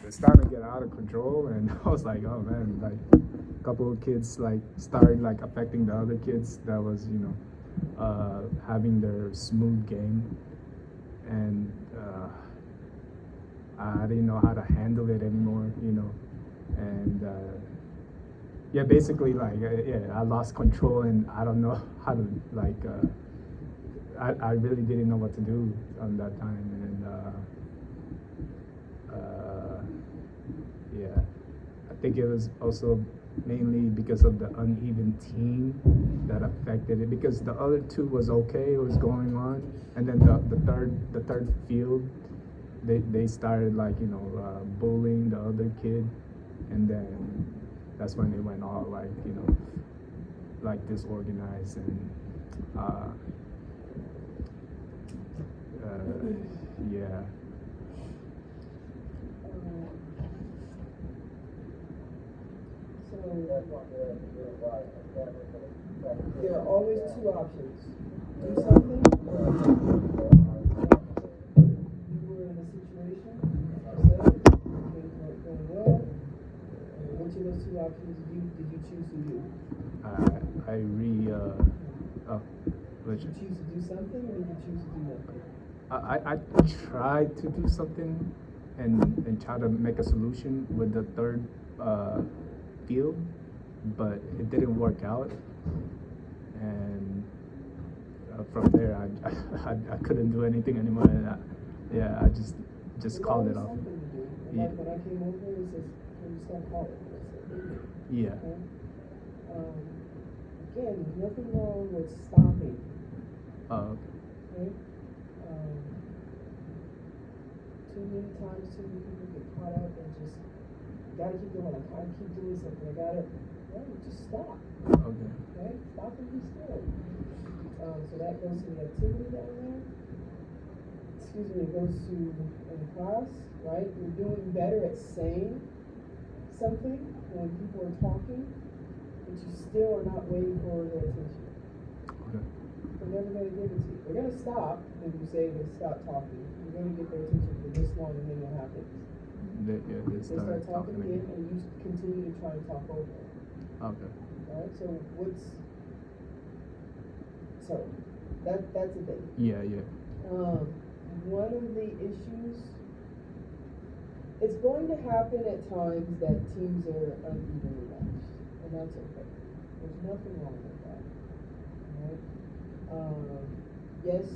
it's starting to get out of control, and I was like, oh man, like a couple of kids like started like affecting the other kids that was having their smooth game, and I didn't know how to handle it anymore, and yeah, basically like I lost control, and I don't know how to like I really didn't know what to do on that time, and yeah, I think it was also mainly because of the uneven team that affected it, because the other two was okay, it was going on, and then the third field, they started like bullying the other kid, and then that's when they went all like like disorganized, and yeah. There are always two options. Do something, you were in a situation, things weren't going well, and which of those two options did you choose to do? Did you choose to do something, or did you choose to do nothing? I tried to do something and try to make a solution with the third field, but it didn't work out, and from there I couldn't do anything anymore, and I just called it off. Like when I came over, it says, "Can you stop calling?" Yeah. Okay. Again, there's nothing wrong with stopping. Okay. Too many times, too many people get caught up and just gotta keep going. I gotta keep doing something. No, just stop. Okay. Okay. Stop and be still. So that goes to the activity down there. Excuse me. It goes to in class, right? You're doing better at saying something when people are talking, but you still are not waiting for their attention. Okay. They're never going to give it to you. They're going to stop when you say they stop talking. You're going to get their attention for this long, and then what happens? They start talking again, and you continue to try to talk over it. Okay. Alright, so that's the thing. Yeah. One of the issues, it's going to happen at times that teams are unevenly matched, and that's okay. There's nothing wrong with that. Alright? Yes,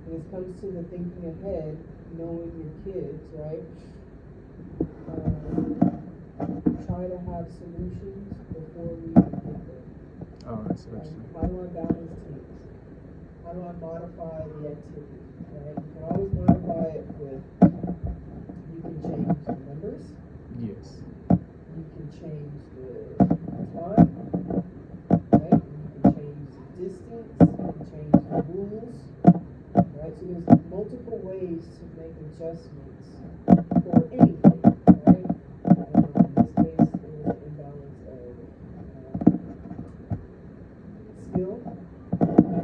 when it comes to the thinking ahead, knowing your kids, right? Try to have solutions before we even get there. Oh, I see what you're saying. How do I balance teams? How do I modify the activity? Right? You can always modify it with, you can change the numbers. Yes. You can change the time. Right? You can change the distance. You can change the rules. Right? So there's multiple ways to make adjustments for anything. Right? In this case, it was an imbalance of skill. It could be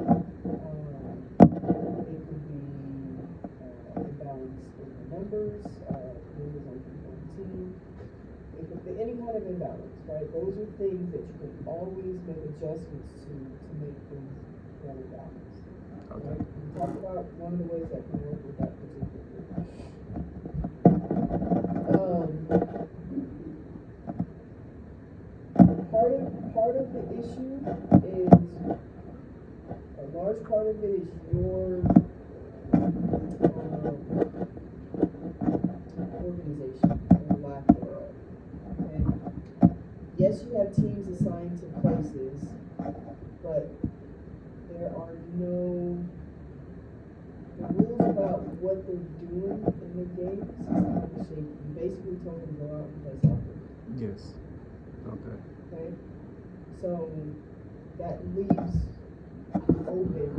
imbalance in the numbers on people on the team. It could be any kind of imbalance, right? Those are things that you can always make adjustments to make things better balanced. Okay. Right? We talked about one of the ways that can work with that particular group. Part of the issue is, a large part of it is your organization or lack thereof. Okay? Yes, you have teams assigned to places, but there are no rules about what they're doing in the games. You basically told them to go out and play soccer. Yes. Okay. Okay? So that leaves open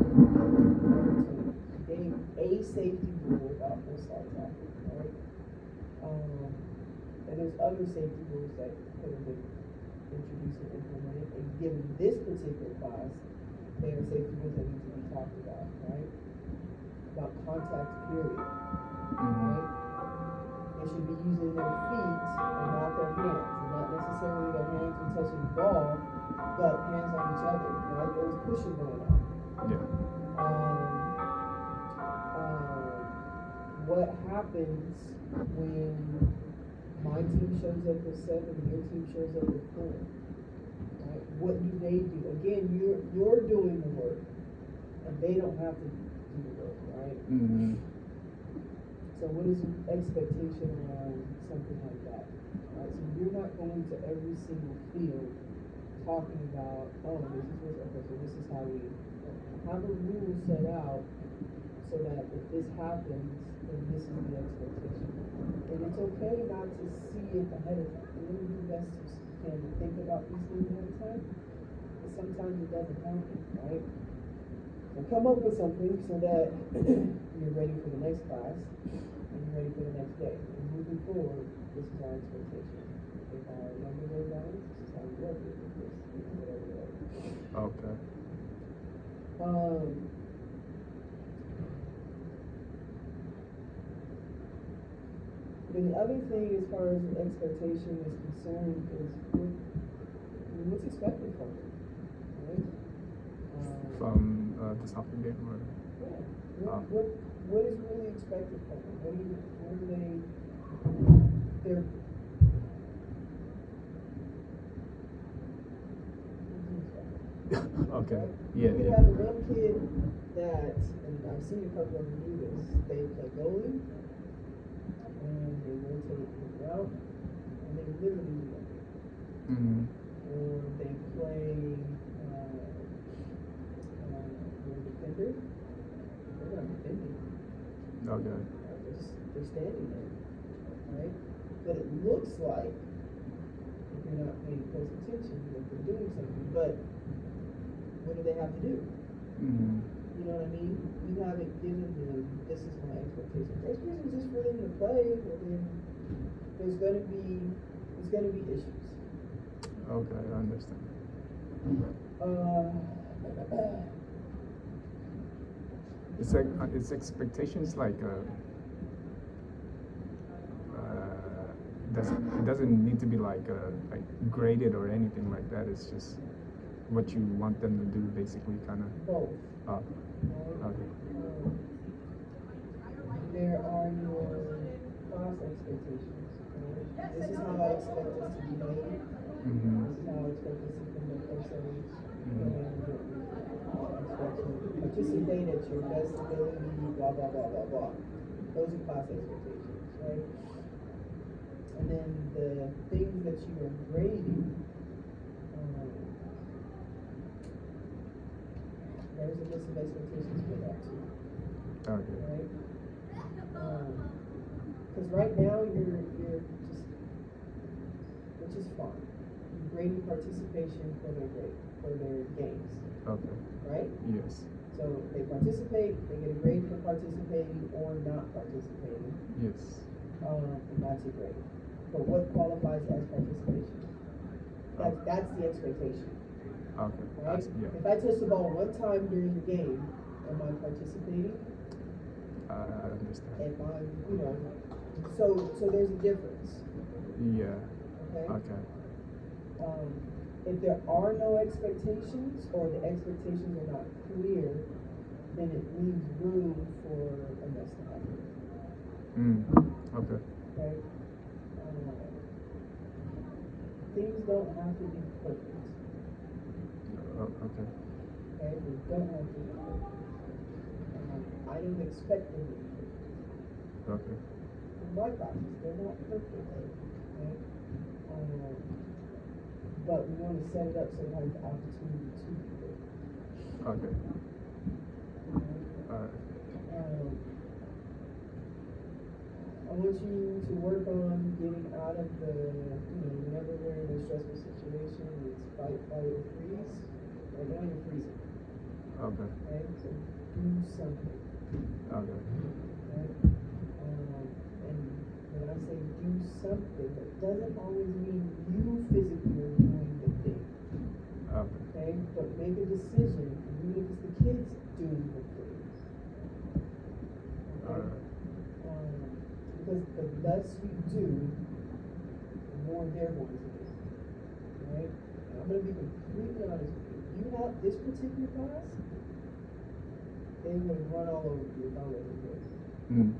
to gave a safety rule about full-size soccer, right? And there's other safety rules that could have been introduced and implemented. And given this particular class, there are safety rules that need to be talked about, right? About contact, period. Right? It should be using their feet and not their hands, and not necessarily their hands are touching the ball, but hands on each other, right? There was pushing going on. Yeah. What happens when my team shows up with 7 and your team shows up with 4? Right? What do they do? Again, you're doing the work, and they don't have to do the work, right? Mm-hmm. So what is your expectation around something like that? Right? So you're not going to every single field talking about, oh, this is how we have a rule set out so that if this happens, then this is the expectation. And it's okay not to see it ahead of time. You want to do the best you can to think about these things ahead of time, but sometimes it doesn't happen, right? So come up with something so that you're ready for the next class and you're ready for the next day. And moving forward, this is our expectation. If our number goes down, this is how we work with this, whatever. Okay. The other thing, as far as expectation is concerned, is what's expected from it, right? From the soccer game, or? Yeah. What is really expected from them? What are they? They're. Okay. Right? Yeah. You Yeah. have a little kid that, and I've seen a couple of them do this. They play goalie, and they rotate in and out, and they literally do that. Mm-hmm. Or they play defender. They're not defending. Okay. They're standing there, right? But it looks like, if you're not paying close attention, that they're doing something. But what do they have to do? Mm-hmm. You know what I mean? You haven't given them, this is my expectation. Expectation is just for them to play, but then there's gonna be issues. Okay, I understand. It's like it's expectations like it doesn't need to be like graded or anything like that. It's just what you want them to do, basically, kind of. Both. Okay. There are your class expectations. Right? This is how I expect us to behave. Mm-hmm. This is how I expect us to conduct ourselves. Participate at your best ability, blah, blah, blah, blah, blah. Those are class expectations, right? And then the things that you are grading, there's a list of expectations for that too. Okay. Right? Because right now you're just, which is fine. You're grading participation for their games. Okay. Right? Yes. So they participate, they get a grade for participating or not participating. Yes. And that's a grade. But what qualifies as participation? That's the expectation. Okay. Right? Yeah. If I touch the ball one time during the game, am I participating? I understand. Am I, so there's a difference. Yeah. Okay? Okay. If there are no expectations or the expectations are not clear, then it leaves room for a mess to happen. Okay. Okay? Things don't have to be perfect. Okay. Okay? They don't have to be perfect. I don't expect them to be perfect. Okay. In my classes, they're not perfect. Okay? But we want to set it up so it has the opportunity to be perfect. Okay. I want you to work on getting out of the, whenever we're in a stressful situation, it's fight, flight, or freeze. Right now you're freezing. Okay. Okay? So do something. Okay. Right? And when I say do something, that doesn't always mean you physically are doing the thing. Okay. Okay? But make a decision, even if it's the kids doing the thing. Okay? because the less you do, the more they're going to do. Right? And I'm going to be completely honest with you. If you have this particular class, they would run all over you if I wasn't here. Mm.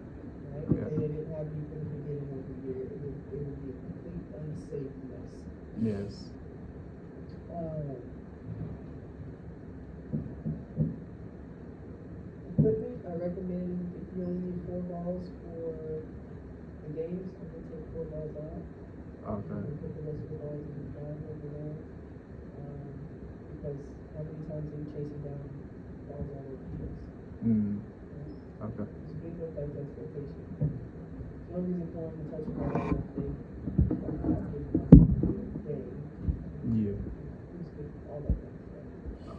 Right? Yeah. If they didn't have you from the beginning of the year, it would be a complete unsafe mess. Yes. Equipment, I recommend if you only need 4 balls for the games, I'm going to take 4 balls out. Okay. And put the rest of the balls in the bag over there. Because how many times are you chasing down balls all over the place? Mm. Right? Okay. Just being with that expectation. There's no reason for them to touch a ball if they are not good enough for the game. Yeah. Just get all that kind of stuff.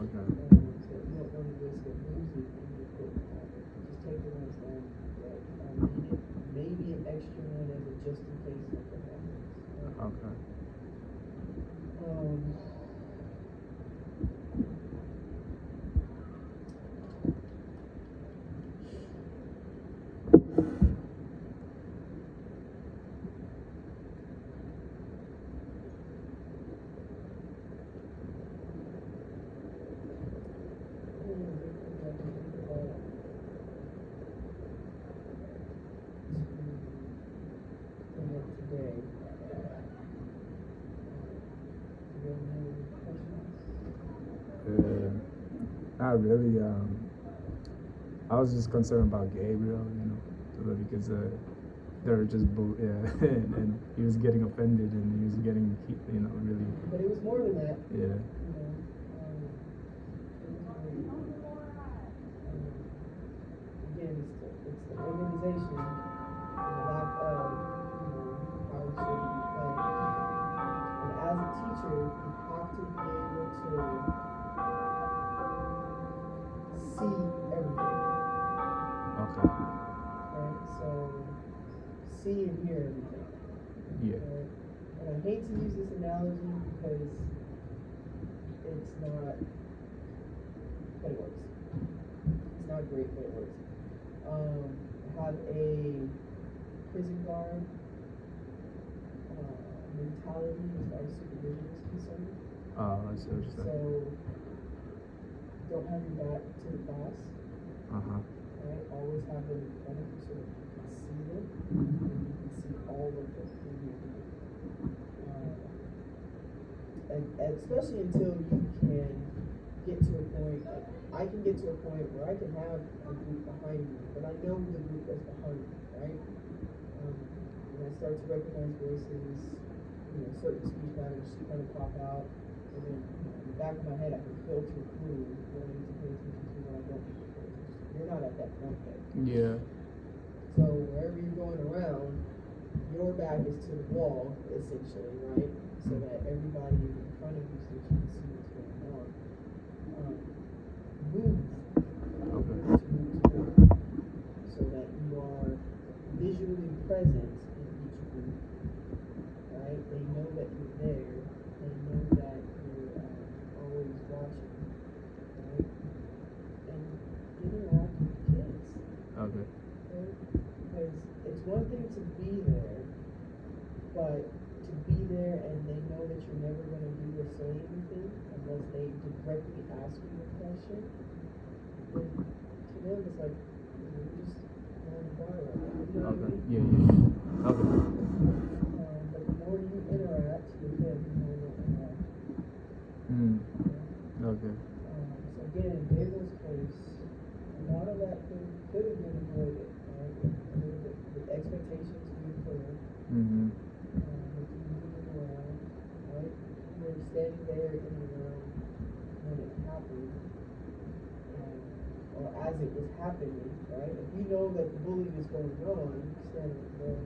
Okay. So you don't run the risk of losing any equipment out there. Just take the ones down that are needed. Maybe an extra one as a just in case something happens. Okay. Today. Do you have any questions? Not really. I was just concerned about Gabriel, because they're just and he was getting offended and he was getting, really. But it was more than that. Yeah. Again, it's the organization and the lack of, how it should be played. And as a teacher, you have to be able to see everything. Okay. Right? So, see and hear everything. Yeah. Right? And I hate to use this analogy because it's not, but it works. It's not great, but it works. Have a prison guard mentality as far as supervision is concerned. I see what you're saying. So don't have your back to the class. Right? Always have them in front of you so that you can see them and you can see all of them in your view. And especially until you can get to a point, like I can get to a point where I can have a group behind me, but I know the group that's behind me, right? And I start to recognize voices, certain speech patterns kind of pop out, and then in the back of my head I can filter through what I need to pay attention to, what I don't need to pay attention to. You're not at that point yet. Yeah. So wherever you're going around, your back is to the wall, essentially, right? So that everybody is in front of you so that you can see what's going on. Move. Okay. So that you are visually present in each group. Right? They know that you're there. They know that you're always watching. Right? And interact with kids. Okay. Right? Because it's one thing to be there, but to be there and they know that you're never going to do or say anything unless they directly ask you a question, then to them it's like, you're just on the bar right now. You know what I Okay. mean? Yeah. Okay. But the more you interact with them, the more they'll interact. Okay. So again, in Gabriel's case, a lot of that could have been avoided, right? The expectations being clear. With you moving around, right? You were standing there in the room when it happened, or as it was happening, right? If you know that the bullying is going on, you stand there,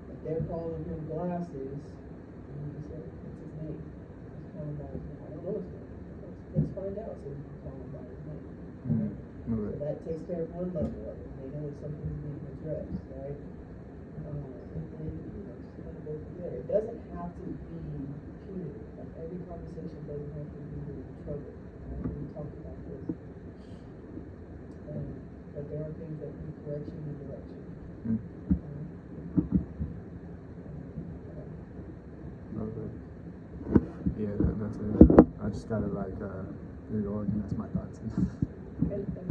if they're calling him glasses, and you can say, what's his name? Let's call him by his name. I don't know his name. Let's find out so we can call him by his name. Right? So that takes care of one level of it. They know that something's being addressed, right? And then, just kind of go from there. It doesn't have to be punitive. Like every conversation doesn't have to be in trouble. Right? We talked about this. but there are things that need correction and direction. Mm. Okay. Yeah, that's it. I just gotta like reorganize my thoughts. Okay,